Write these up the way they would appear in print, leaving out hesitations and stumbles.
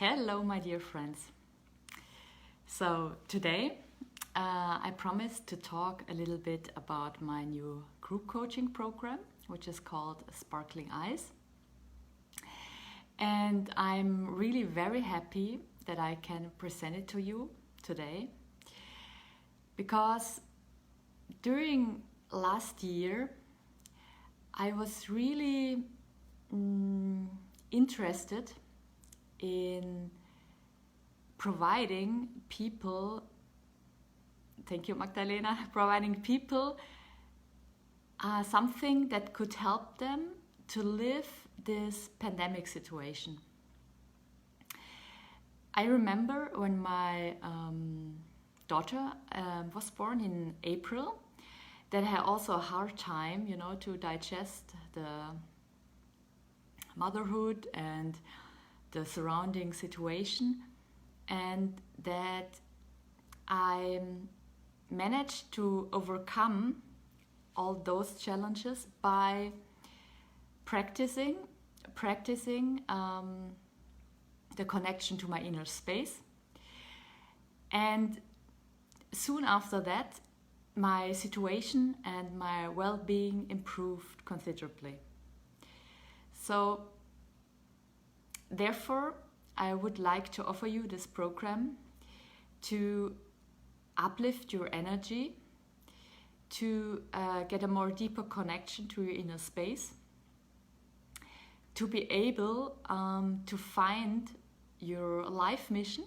Hello, my dear friends. So, today I promised to talk a little bit about my new group coaching program, which is called Sparkling Eyes. And I'm really very happy that I can present it to you today because during last year I was really interested in providing people, thank you Magdalena, providing people something that could help them to live this pandemic situation. I remember when my daughter was born in April, that I had also a hard time, to digest the motherhood and the surrounding situation, and that I managed to overcome all those challenges by practicing the connection to my inner space. And soon after that, my situation and my well-being improved considerably. So therefore, I would like to offer you this program to uplift your energy, to get a more deeper connection to your inner space, to be able to find your life mission,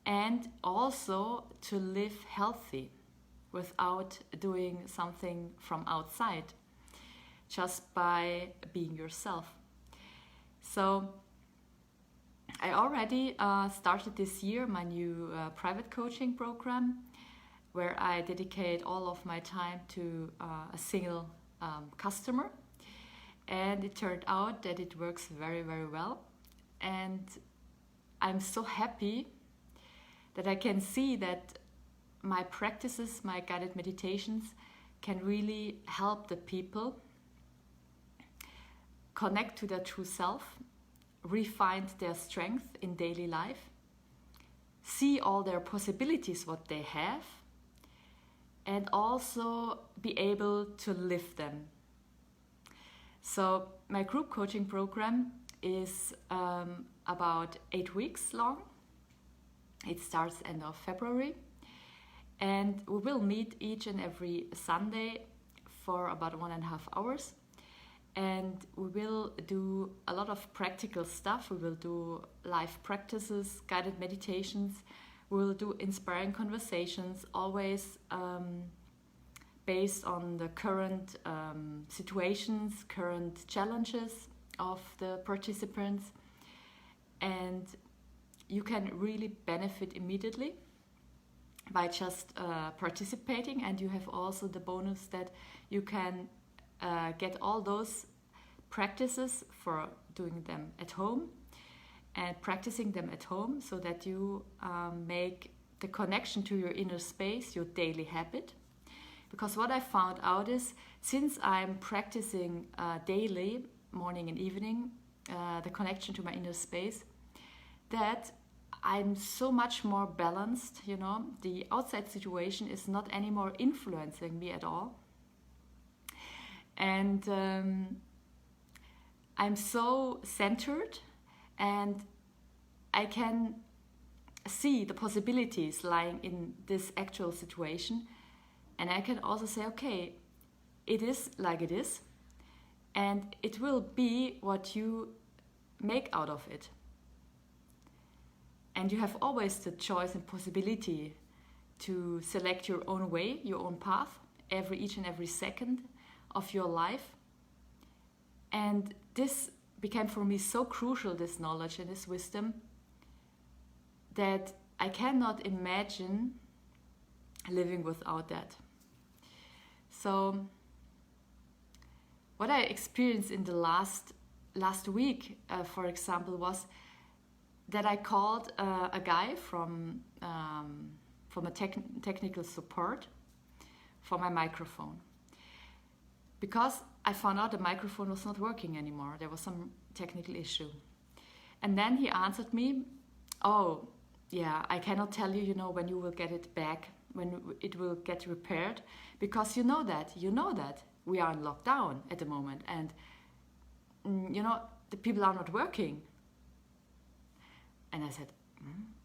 and also to live healthy without doing something from outside, just by being yourself. So I already started this year my new private coaching program, where I dedicate all of my time to a single customer, and it turned out that it works very, very well. And I'm so happy that I can see that my practices, my guided meditations, can really help the people connect to their true self, refine their strength in daily life, see all their possibilities, what they have, and also be able to live them. So my group coaching program is about 8 weeks long. It starts end of February, and we will meet each and every Sunday for about 1.5 hours. And we will do a lot of practical stuff. We will do live practices, guided meditations. We will do inspiring conversations, always based on the current situations, current challenges of the participants. And you can really benefit immediately by just participating. And you have also the bonus that you can get all those practices for doing them at home and practicing them at home, so that you make the connection to your inner space your daily habit. Because what I found out is, since I'm practicing daily, morning and evening, the connection to my inner space, that I'm so much more balanced. The outside situation is not anymore influencing me at all. And I'm so centered, and I can see the possibilities lying in this actual situation. And I can also say, okay, it is like it is, and it will be what you make out of it. And you have always the choice and possibility to select your own way, your own path, each and every second of your life. And this became for me so crucial, this knowledge and this wisdom, that I cannot imagine living without that. So what I experienced in the last week, for example, was that I called a guy from a technical support for my microphone, because I found out the microphone was not working anymore. There was some technical issue. And then he answered me, oh, yeah, I cannot tell you, when you will get it back, when it will get repaired, because you know that we are in lockdown at the moment, and the people are not working. And I said,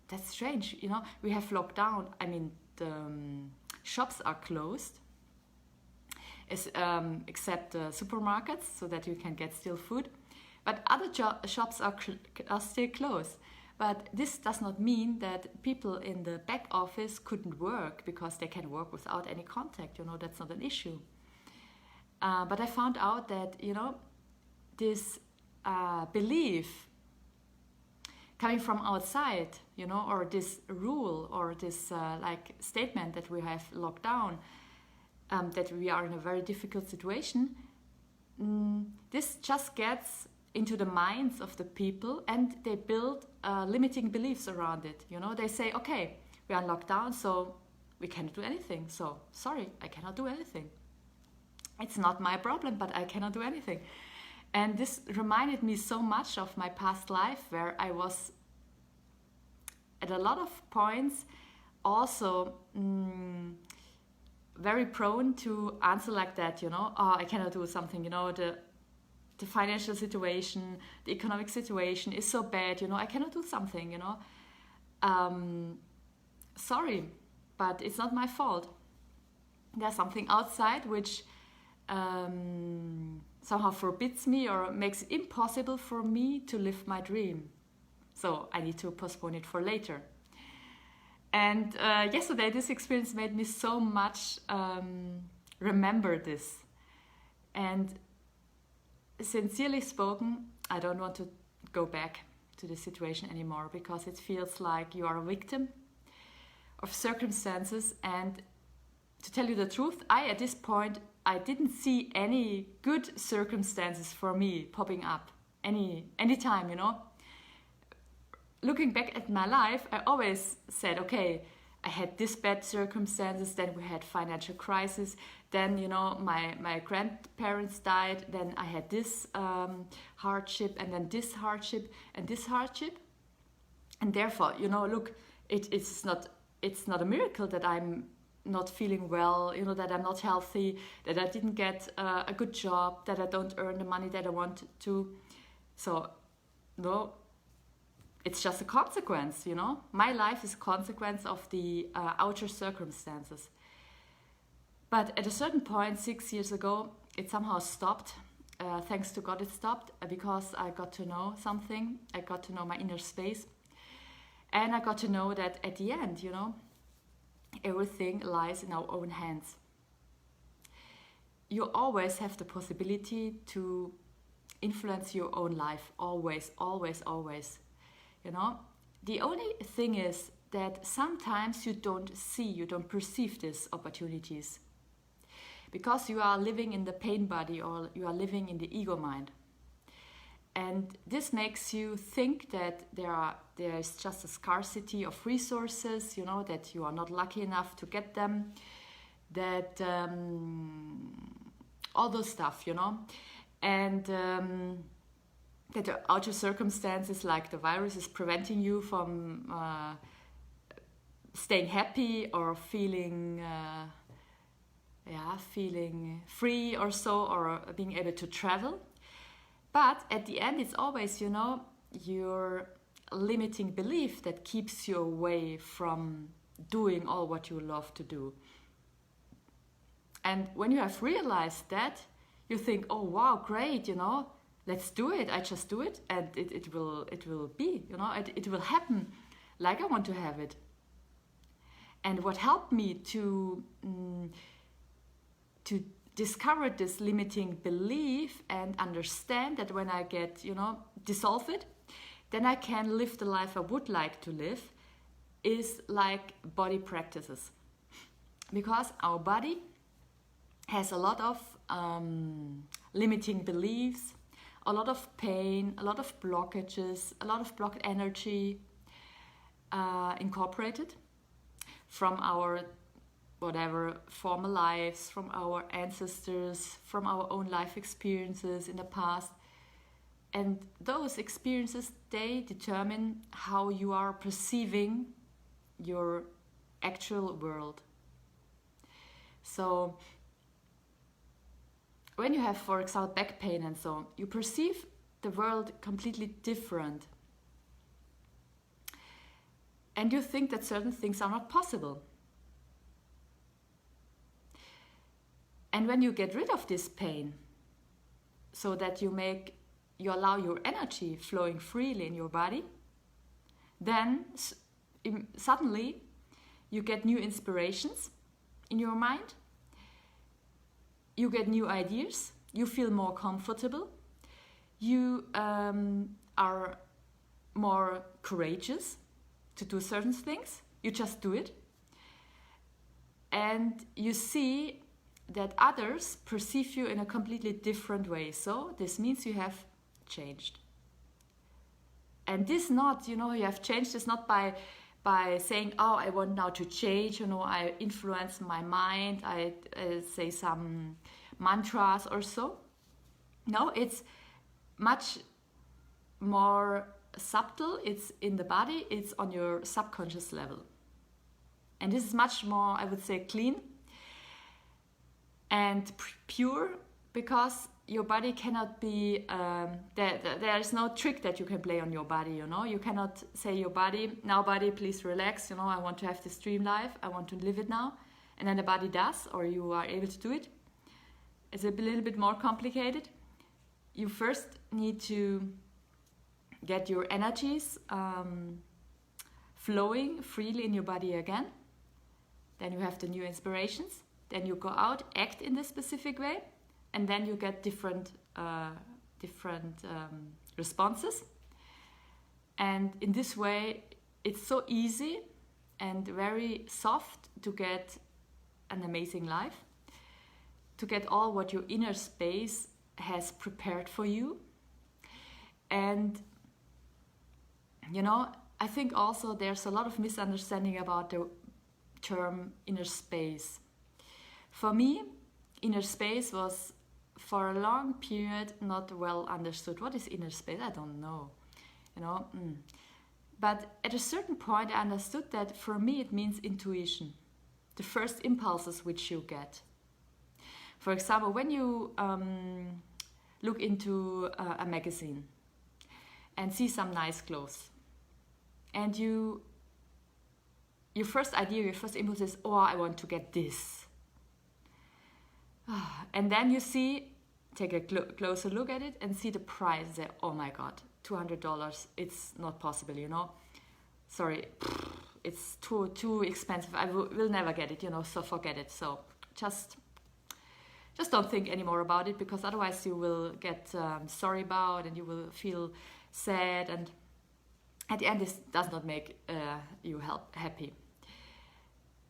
that's strange, we have lockdown. I mean, the shops are closed, except supermarkets, so that you can get still food. But other shops are still closed. But this does not mean that people in the back office couldn't work, because they can work without any contact. That's not an issue. But I found out that, this belief coming from outside, or this rule, or this statement that we have locked down, that we are in a very difficult situation, this just gets into the minds of the people, and they build limiting beliefs around it. They say, okay, we are in lockdown, so we cannot do anything. So, sorry, I cannot do anything. It's not my problem, but I cannot do anything. And this reminded me so much of my past life, where I was at a lot of points also very prone to answer like that, oh, I cannot do something, the financial situation, the economic situation is so bad, I cannot do something, sorry, but it's not my fault. There's something outside which somehow forbids me or makes it impossible for me to live my dream. So I need to postpone it for later. And yesterday, this experience made me so much remember this. And sincerely spoken, I don't want to go back to the situation anymore, because it feels like you are a victim of circumstances. And to tell you the truth, at this point, I didn't see any good circumstances for me popping up any time, Looking back at my life, I always said, okay, I had this bad circumstances, then we had financial crisis, then, my grandparents died, then I had this hardship, and then this hardship, and this hardship. And therefore, look, it's not a miracle that I'm not feeling well, that I'm not healthy, that I didn't get a good job, that I don't earn the money that I want to. So, no, it's just a consequence, My life is a consequence of the outer circumstances. But at a certain point, 6 years ago, it somehow stopped. Thanks to God, it stopped, because I got to know something. I got to know my inner space. And I got to know that at the end, everything lies in our own hands. You always have the possibility to influence your own life. Always, always, always. The only thing is that sometimes you don't perceive these opportunities, because you are living in the pain body, or you are living in the ego mind. And this makes you think that there is just a scarcity of resources, that you are not lucky enough to get them, that all those stuff, and that the outer circumstances, like the virus, is preventing you from staying happy or feeling free or so, or being able to travel. But at the end, it's always, your limiting belief that keeps you away from doing all what you love to do. And when you have realized that, you think, oh wow, great, let's do it. I just do it, and it will be, it will happen like I want to have it. And what helped me to discover this limiting belief and understand that when I get, dissolve it, then I can live the life I would like to live, is like body practices. Because our body has a lot of limiting beliefs, a lot of pain, a lot of blockages, a lot of blocked energy incorporated from our whatever former lives, from our ancestors, from our own life experiences in the past. And those experiences, they determine how you are perceiving your actual world. So when you have, for example, back pain and so on, you perceive the world completely different. And you think that certain things are not possible. And when you get rid of this pain, so that you allow your energy flowing freely in your body, then suddenly you get new inspirations in your mind, you get new ideas, you feel more comfortable, you are more courageous to do certain things, you just do it, and you see that others perceive you in a completely different way. So this means you have changed. And this not, you have changed is not by saying, oh, I want now to change, I influence my mind, I say some mantras or so. No, it's much more subtle, it's in the body, it's on your subconscious level. And this is much more, I would say, clean and pure, because your body cannot be, there is no trick that you can play on your body, You cannot say your body, now body, please relax, I want to have this dream life, I want to live it now. And then the body does, or you are able to do it. It's a little bit more complicated. You first need to get your energies flowing freely in your body again. Then you have the new inspirations. Then you go out, act in this specific way, and then you get different responses. And in this way, it's so easy and very soft to get an amazing life, to get all what your inner space has prepared for you. And, I think also there's a lot of misunderstanding about the term inner space. For me, inner space was for a long period not well understood. What is inner space? I don't know. But at a certain point I understood that for me it means intuition. The first impulses which you get. For example, when you look into a magazine and see some nice clothes, and your first idea, your first impulse is, oh, I want to get this. And then you take a closer look at it and see the price and say, oh my God, $200, it's not possible, Sorry, it's too expensive. I will never get it, so forget it. So just don't think anymore about it, because otherwise you will get sorry about, and you will feel sad, and at the end this does not make you happy.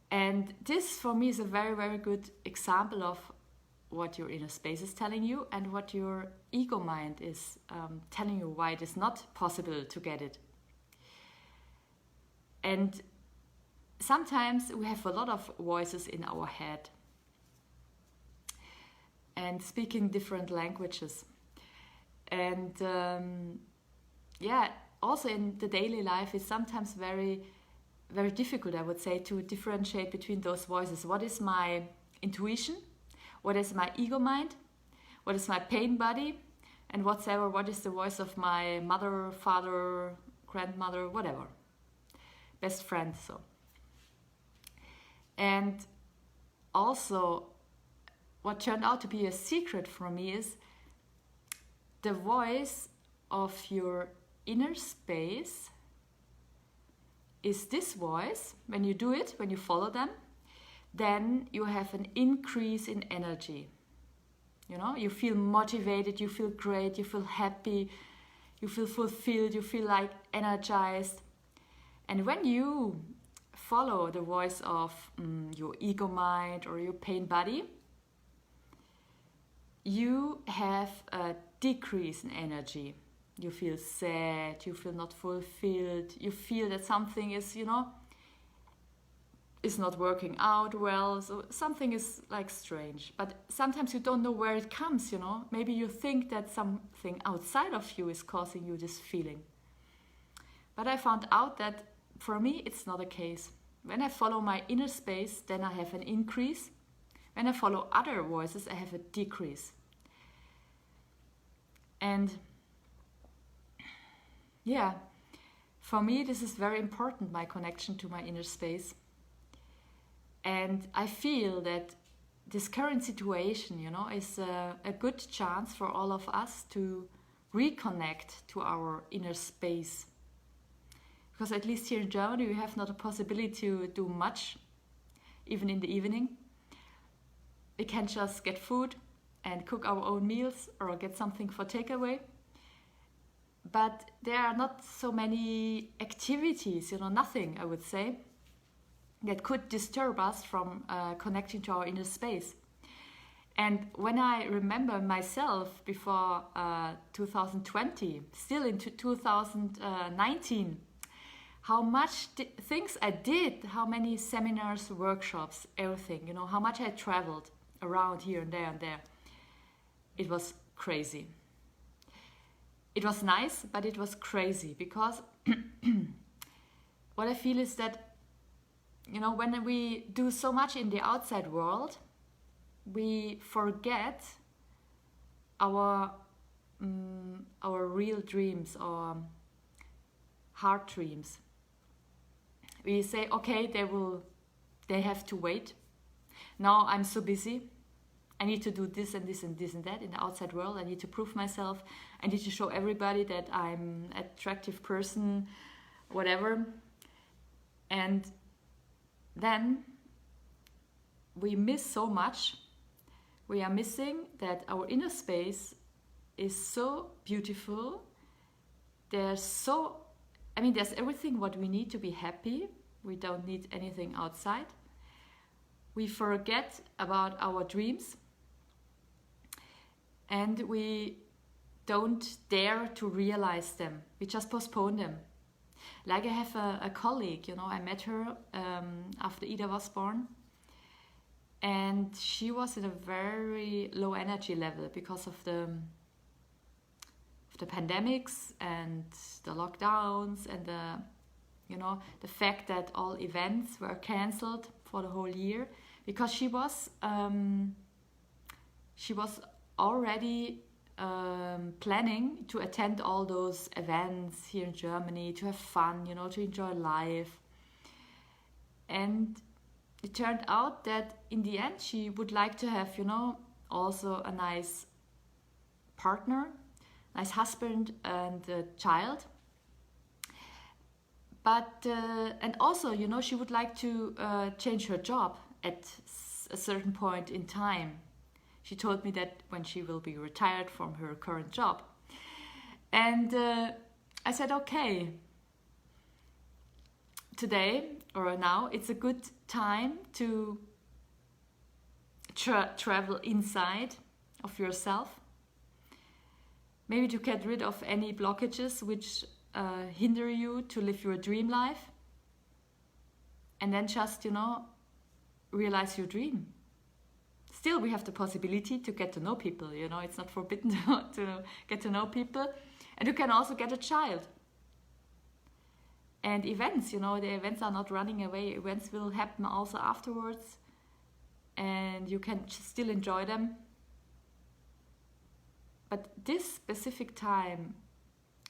And this for me is a very, very good example of what your inner space is telling you and what your ego mind is telling you why it is not possible to get it. And sometimes we have a lot of voices in our head and speaking different languages. And also in the daily life it's sometimes very, very difficult, I would say, to differentiate between those voices. What is my intuition? What is my ego mind? What is my pain body? And what is the voice of my mother, father, grandmother, whatever, best friend, so. And also, what turned out to be a secret for me is the voice of your inner space is this voice. When you do it, when you follow them, then you have an increase in energy. You feel motivated, you feel great, you feel happy, you feel fulfilled, you feel like energized. And when you follow the voice of your ego mind or your pain body, you have a decrease in energy. You feel sad, you feel not fulfilled, you feel that something is, is not working out well, so something is like strange. But sometimes you don't know where it comes, you know. Maybe you think that something outside of you is causing you this feeling. But I found out that for me it's not the case. When I follow my inner space, then I have an increase. When I follow other voices, I have a decrease. And yeah, for me this is very important, my connection to my inner space. And I feel that this current situation, you know, is a good chance for all of us to reconnect to our inner space. Because at least here in Germany, we have not a possibility to do much, even in the evening. We can just get food and cook our own meals or get something for takeaway. But there are not so many activities, you know, nothing, I would say, that could disturb us from connecting to our inner space. And when I remember myself before 2020, still into 2019, how much things I did, how many seminars, workshops, everything, you know, how much I traveled around here and there. It was crazy. It was nice, but it was crazy because what I feel is that, you know, when we do so much in the outside world, we forget our real dreams or heart dreams. We say, okay, they have to wait. Now I'm so busy. I need to do this and this and this and that in the outside world. I need to prove myself. I need to show everybody that I'm an attractive person, whatever. And then we miss so much. We are missing that our inner space is so beautiful. There's everything what we need to be happy. We don't need anything outside. We forget about our dreams. And we don't dare to realize them. We just postpone them. Like I have a colleague, you know, I met her after Ida was born. And she was in a very low energy level because of the pandemics and the lockdowns and the fact that all events were cancelled for the whole year, because she was already planning to attend all those events here in Germany, to have fun, you know, to enjoy life. And it turned out that in the end she would like to have, you know, also a nice partner, nice husband and a child. But and also, you know, she would like to change her job at a certain point in time. She told me that when she will be retired from her current job. And I said, okay, today or now it's a good time to travel inside of yourself. Maybe to get rid of any blockages which hinder you to live your dream life. And then just, you know, realize your dream. Still, we have the possibility to get to know people, you know, it's not forbidden to get to know people. And you can also get a child. And events, you know, the events are not running away. Events will happen also afterwards. And you can still enjoy them. But this specific time,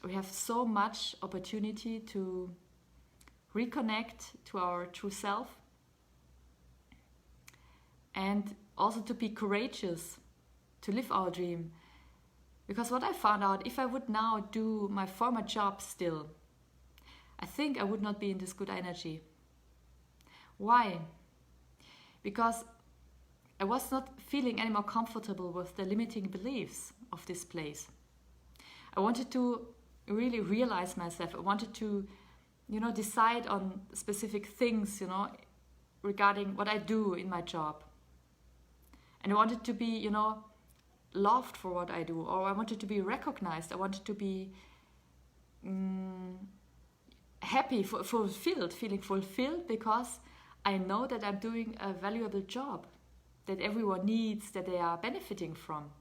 we have so much opportunity to reconnect to our true self. And also to be courageous, to live our dream. Because what I found out, if I would now do my former job still, I think I would not be in this good energy. Why? Because I was not feeling any more comfortable with the limiting beliefs of this place. I wanted to really realize myself. I wanted to, you know, decide on specific things, you know, regarding what I do in my job. And I wanted to be, you know, loved for what I do, or I wanted to be recognized. I wanted to be happy, fulfilled, feeling fulfilled, because I know that I'm doing a valuable job that everyone needs, that they are benefiting from.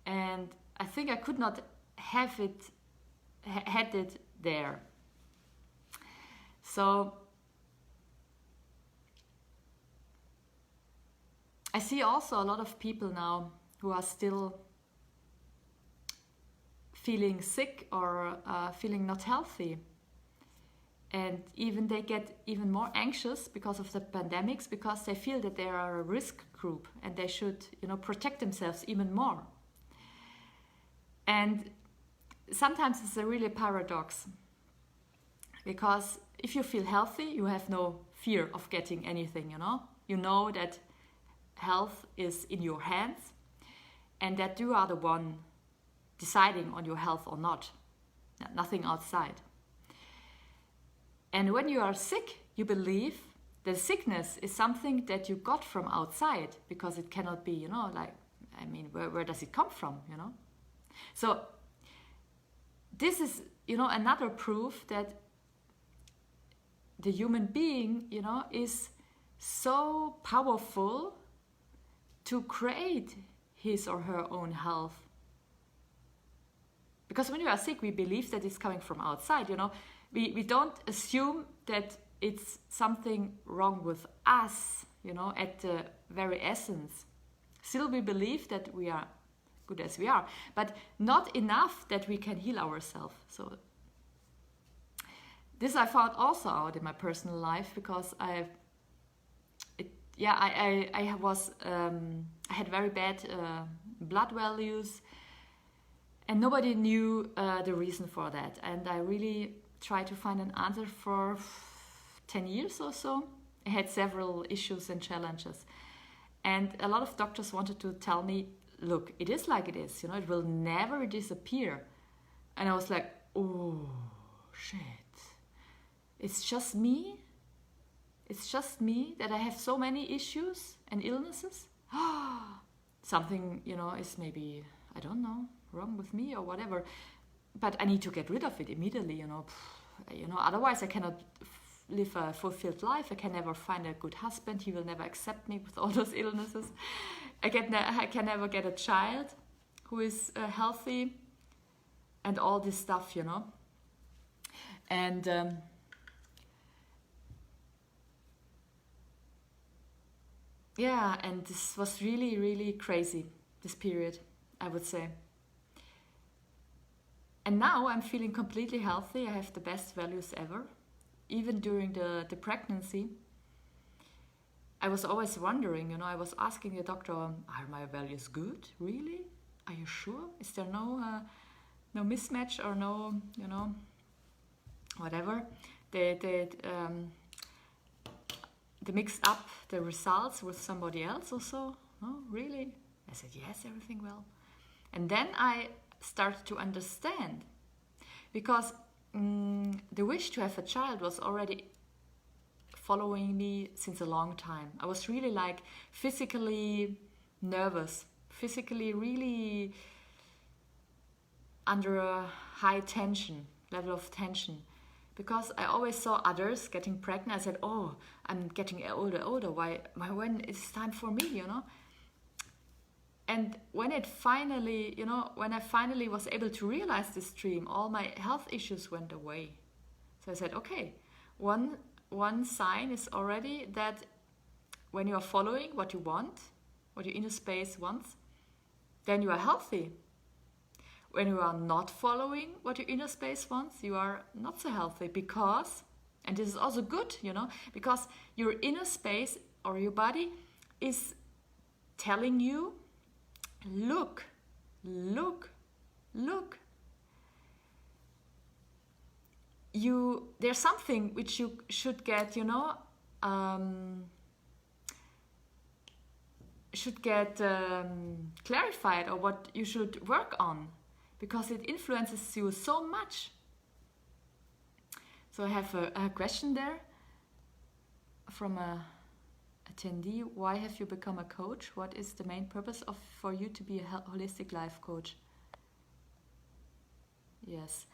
And I think I could not have it, had it there. So I see also a lot of people now who are still feeling sick or feeling not healthy. And even they get even more anxious because of the pandemics, because they feel that they are a risk group and they should, protect themselves even more. And sometimes it's a really paradox, because if you feel healthy, you have no fear of getting anything, You know that health is in your hands and that you are the one deciding on your health or not, nothing outside. And when you are sick, you believe that sickness is something that you got from outside, because it cannot be, where does it come from, So this is, another proof that the human being, is so powerful to create his or her own health. Because when you are sick, we believe that it's coming from outside, We don't assume that it's something wrong with us, at the very essence. Still, we believe that we are good as we are, but not enough that we can heal ourselves. So this I found also out in my personal life, because I had very bad blood values, and nobody knew the reason for that. And I really tried to find an answer for 10 years or so. I had several issues and challenges. And a lot of doctors wanted to tell me, look, it is like it is, it will never disappear. And I was like, oh, shit. It's just me? It's just me that I have so many issues and illnesses? Something, is maybe, I don't know, wrong with me or whatever. But I need to get rid of it immediately, Otherwise I cannot live a fulfilled life. I can never find a good husband. He will never accept me with all those illnesses. I can never get a child who is healthy, and all this stuff, And and this was really, really crazy, this period, I would say. And now I'm feeling completely healthy. I have the best values ever. Even during the pregnancy, I was always wondering, I was asking the doctor, are my values good? Really? Are you sure? Is there no mismatch or no, whatever? They mixed up the results with somebody else or so? No, really? I said, yes, everything well. And then I started to understand, because the wish to have a child was already following me since a long time. I was really physically nervous, physically really under a high level of tension, because I always saw others getting pregnant. I said, oh, I'm getting older, why when it's time for me, And when it finally, when I finally was able to realize this dream, all my health issues went away. So I said, okay, one sign is already that when you are following what you want, what your inner space wants, then you are healthy. When you are not following what your inner space wants, you are not so healthy, because, and this is also good, because your inner space or your body is telling you, look. There's something which you should get, clarified, or what you should work on, because it influences you so much. So I have a question there from a attendee. Why have you become a coach? What is the main purpose for you to be a holistic life coach? Yes.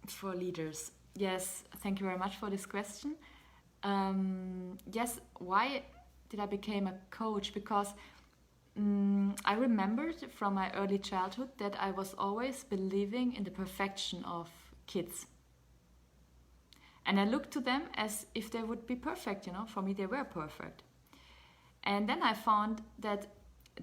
for leaders. Yes, thank you very much for this question. Yes, why did I become a coach? Because I remembered from my early childhood that I was always believing in the perfection of kids. And I looked to them as if they would be perfect, you know. For me, they were perfect. And then I found that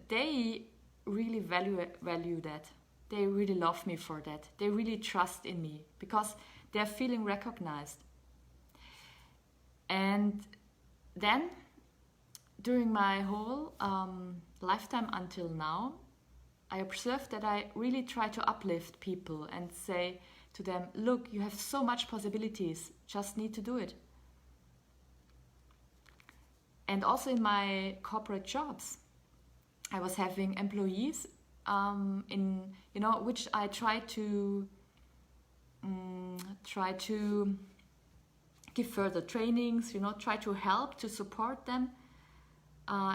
they really value that. They really love me for that. They really trust in me because they're feeling recognized. And then, during my whole lifetime until now, I observed that I really try to uplift people and say to them, look, you have so much possibilities, just need to do it. And also in my corporate jobs, I was having employees which I try to give further trainings, try to help to support them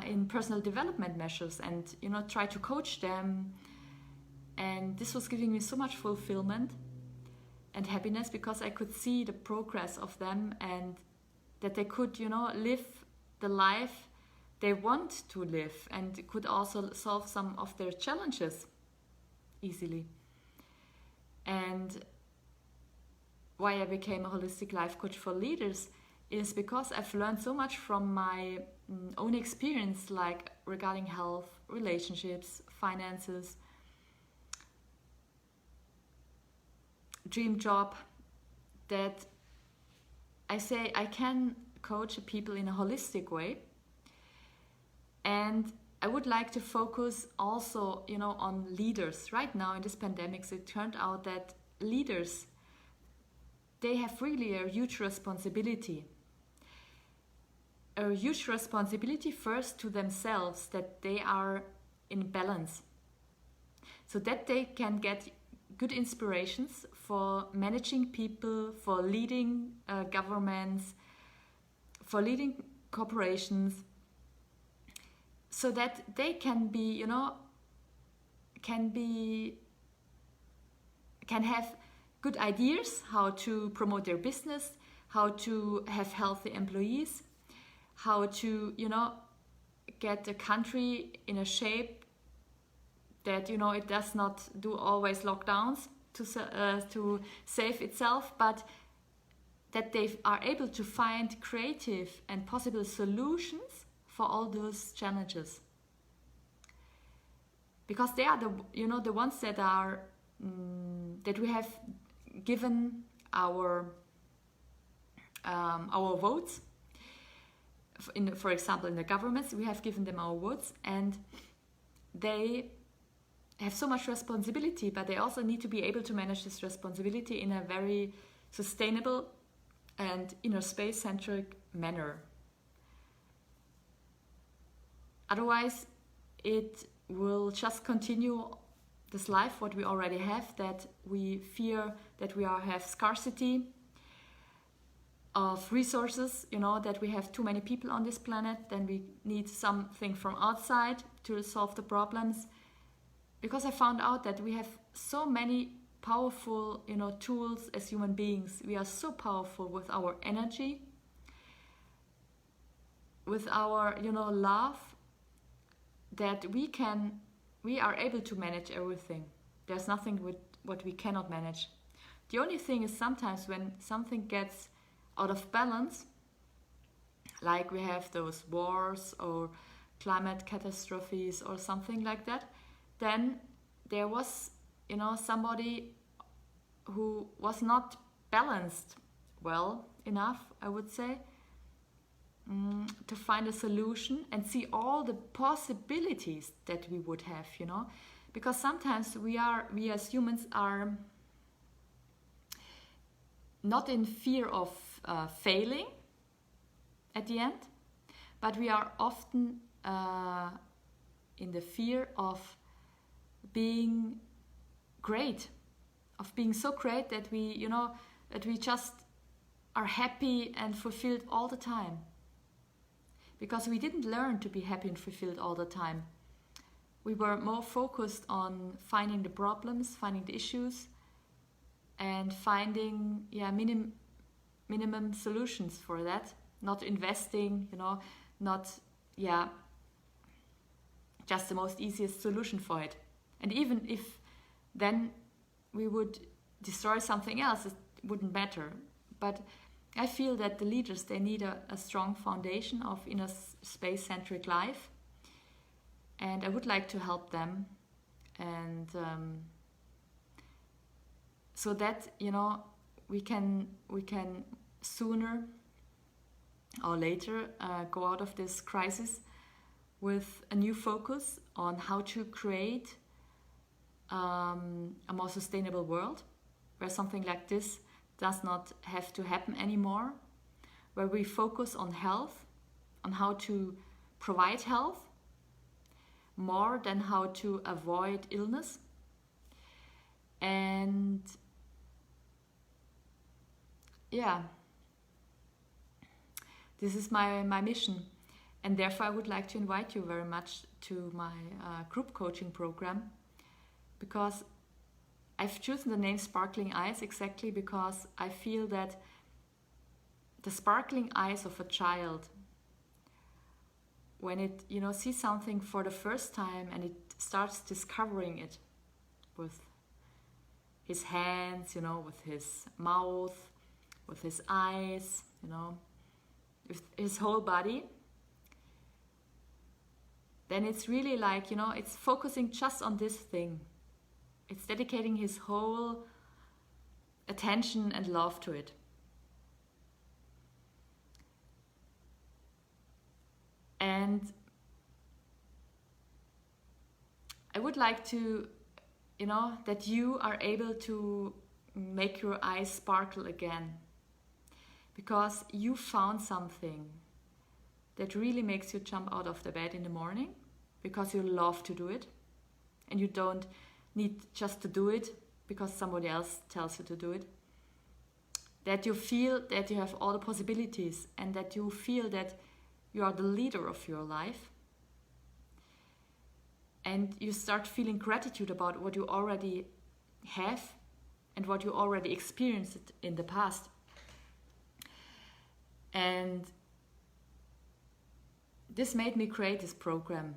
in personal development measures, and try to coach them. And this was giving me so much fulfillment and happiness because I could see the progress of them and that they could live the life they want to live and could also solve some of their challenges easily. And why I became a holistic life coach for leaders is because I've learned so much from my own experience, like regarding health, relationships, finances, dream job, that I say I can coach people in a holistic way. And I would like to focus also, on leaders. Right now in this pandemic, it turned out that leaders, they have really a huge responsibility. A huge responsibility first to themselves, that they are in balance. So that they can get good inspirations for managing people, for leading governments, for leading corporations, so that they can have good ideas how to promote their business, how to have healthy employees, how to get the country in a shape that it does not do always lockdowns to save itself, but that they are able to find creative and possible solutions for all those challenges, because they are the ones that are that we have given our votes. For example, in the governments, we have given them our votes, and they have so much responsibility, but they also need to be able to manage this responsibility in a very sustainable and inner space-centric manner. Otherwise, it will just continue this life, what we already have, that we fear that we have scarcity of resources, that we have too many people on this planet, then we need something from outside to solve the problems. Because I found out that we have so many powerful, tools as human beings. We are so powerful with our energy, with our, love, that we are able to manage everything. There's nothing with what we cannot manage. The only thing is sometimes when something gets out of balance, like we have those wars or climate catastrophes or something like that, then there was, somebody who was not balanced well enough, I would say, to find a solution and see all the possibilities that we would have, because sometimes we as humans are not in fear of failing at the end, but we are often in the fear of being great, of being so great that we just are happy and fulfilled all the time. Because we didn't learn to be happy and fulfilled all the time. We were more focused on finding the problems, finding the issues, and finding minimum solutions for that, not investing, not just the most easiest solution for it. And even if then we would destroy something else, it wouldn't matter. But I feel that the leaders, they need a strong foundation of inner space-centric life, and I would like to help them, and so that we can sooner or later go out of this crisis with a new focus on how to create a more sustainable world, where something like this does not have to happen anymore, where we focus on health, on how to provide health, more than how to avoid illness. And this is my mission. And therefore I would like to invite you very much to my group coaching program, because I've chosen the name Sparkling Eyes exactly because I feel that the sparkling eyes of a child, when it sees something for the first time and it starts discovering it with his hands, with his mouth, with his eyes, with his whole body, then it's really like, it's focusing just on this thing. It's dedicating his whole attention and love to it. And I would like to, that you are able to make your eyes sparkle again, because you found something that really makes you jump out of the bed in the morning, because you love to do it, and you don't need just to do it because somebody else tells you to do it. That you feel that you have all the possibilities, and that you feel that you are the leader of your life, and you start feeling gratitude about what you already have and what you already experienced in the past. And this made me create this program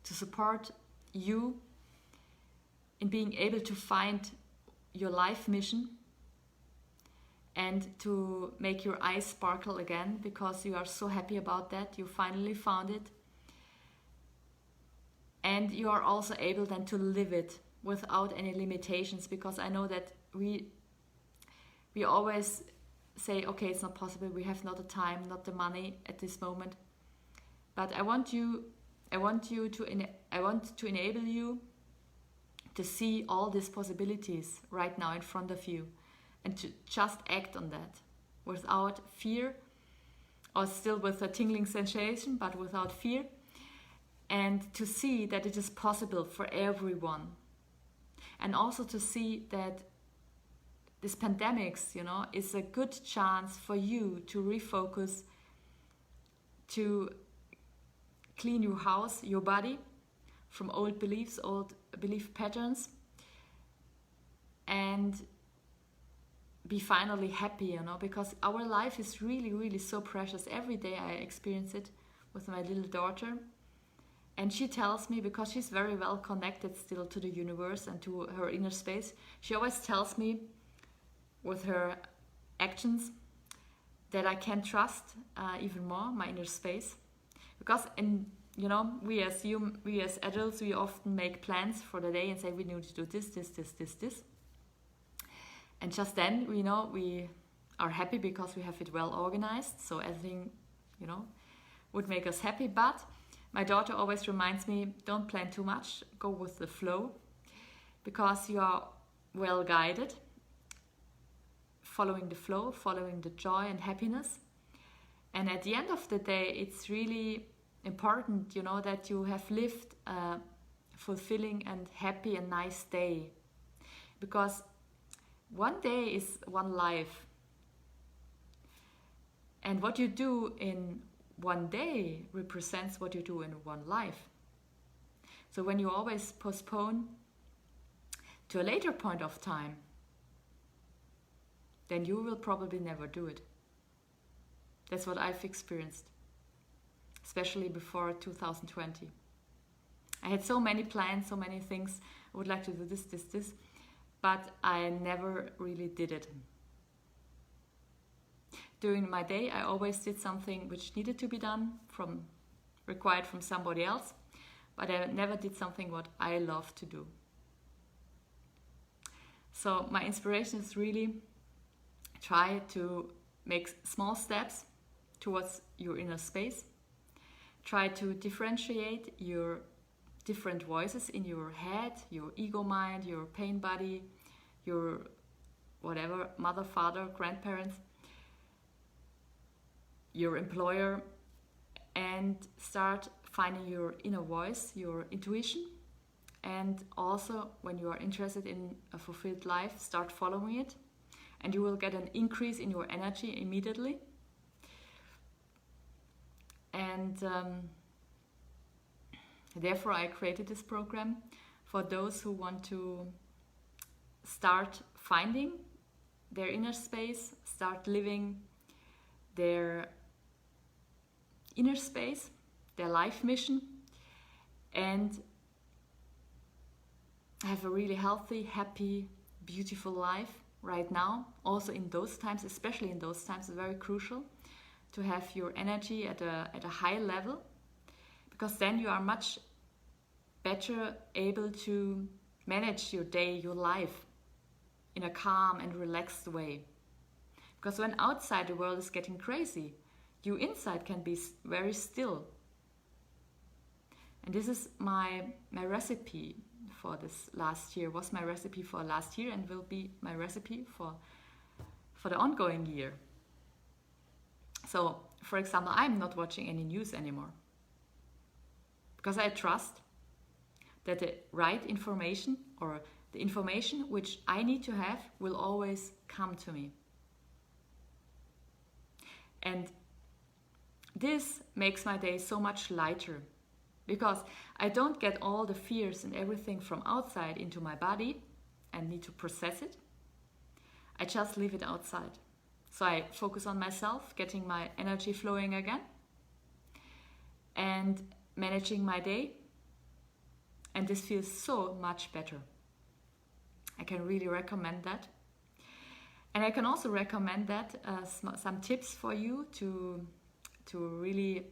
to support you in being able to find your life mission and to make your eyes sparkle again, because you are so happy about that. You finally found it. And you are also able then to live it without any limitations, because I know that we always say, okay, it's not possible, we have not the time, not the money at this moment. But I want to enable you to see all these possibilities right now in front of you, and to just act on that without fear, or still with a tingling sensation, but without fear, and to see that it is possible for everyone. And also to see that this pandemics, is a good chance for you to refocus, to clean your house, your body, from old beliefs, old belief patterns, and be finally happy, because our life is really, really so precious. Every day I experience it with my little daughter, and she tells me, because she's very well connected still to the universe and to her inner space, she always tells me with her actions that I can trust even more my inner space, because we as adults, we often make plans for the day and say we need to do this, and just then we are happy because we have it well organized, so everything would make us happy. But my daughter always reminds me, don't plan too much, go with the flow, because you are well guided, following the flow, following the joy and happiness. And at the end of the day, it's really important, that you have lived a fulfilling and happy and nice day. Because one day is one life. And what you do in one day represents what you do in one life. So when you always postpone to a later point of time, then you will probably never do it. That's what I've experienced, especially before 2020. I had so many plans, so many things. I would like to do this, but I never really did it. During my day, I always did something which needed to be done, required from somebody else, but I never did something what I love to do. So my inspiration is really try to make small steps towards your inner space. Try to differentiate your different voices in your head, your ego mind, your pain body, your whatever, mother, father, grandparents, your employer, and start finding your inner voice, your intuition. And also, when you are interested in a fulfilled life, start following it, and you will get an increase in your energy immediately. And therefore, I created this program for those who want to start finding their inner space, start living their inner space, their life mission, and have a really healthy, happy, beautiful life right now. Also in those times, especially in those times, it's very crucial to have your energy at a high level, because then you are much better able to manage your day, your life in a calm and relaxed way. Because when outside the world is getting crazy, you inside can be very still. And this is my recipe for this last year, was my recipe for last year, and will be my recipe for the ongoing year. So, for example, I'm not watching any news anymore, because I trust that the right information, or the information which I need to have, will always come to me. And this makes my day so much lighter, because I don't get all the fears and everything from outside into my body and need to process it. I just leave it outside. So I focus on myself, getting my energy flowing again, and managing my day. And this feels so much better. I can really recommend that. And I can also recommend that some tips for you to really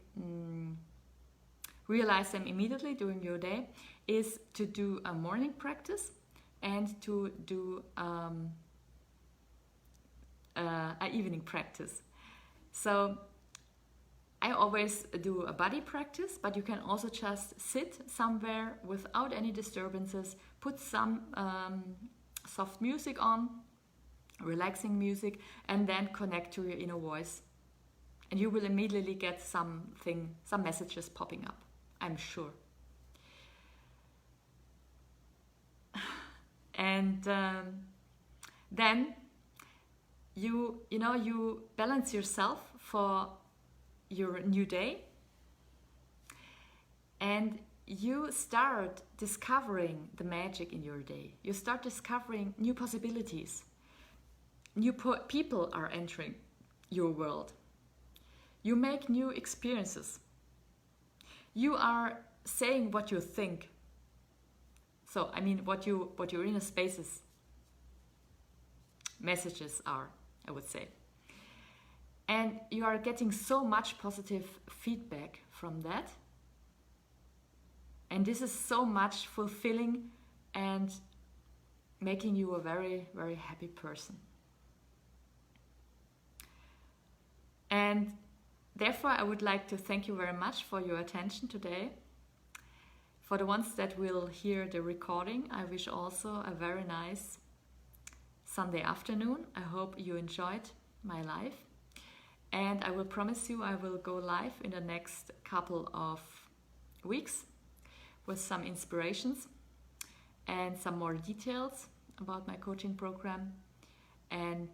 realize them immediately during your day is to do a morning practice and to do an evening practice. So I always do a body practice, but you can also just sit somewhere without any disturbances, put some soft music on, relaxing music, and then connect to your inner voice. And you will immediately get some messages popping up, I'm sure. And then you balance yourself for your new day, and you start discovering the magic in your day. You start discovering new possibilities. New people are entering your world. You make new experiences. You are saying what you think. So, I mean, what your inner spaces messages are, I would say. And you are getting so much positive feedback from that. And this is so much fulfilling and making you a very, very happy person. And therefore, I would like to thank you very much for your attention today. For the ones that will hear the recording, I wish also a very nice Sunday afternoon. I hope you enjoyed my live. And I will promise you I will go live in the next couple of weeks with some inspirations and some more details about my coaching program. And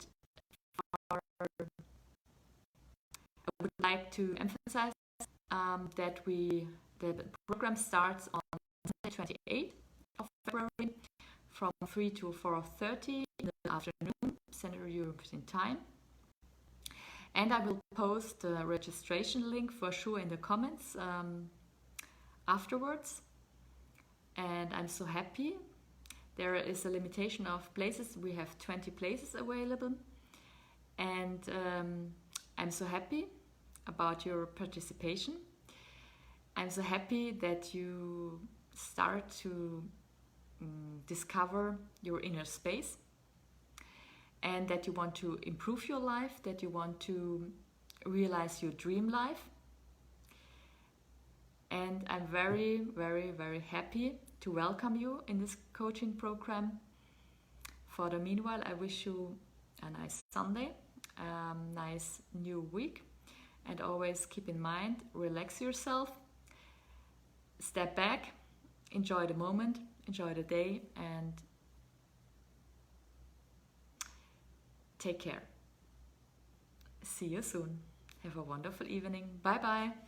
I would like to emphasize that the program starts on Sunday 28th of February from 3 to 4:30 in the afternoon, Central European Time. And I will post the registration link for sure in the comments afterwards. And I'm so happy. There is a limitation of places. We have 20 places available. And I'm so happy about your participation. I'm so happy that you start to discover your inner space, and that you want to improve your life, that you want to realize your dream life. And I'm very, very, very happy to welcome you in this coaching program. For the meanwhile, I wish you a nice Sunday, nice new week, and always keep in mind, relax yourself, step back, enjoy the moment, enjoy the day, and take care. See you soon. Have a wonderful evening. Bye bye.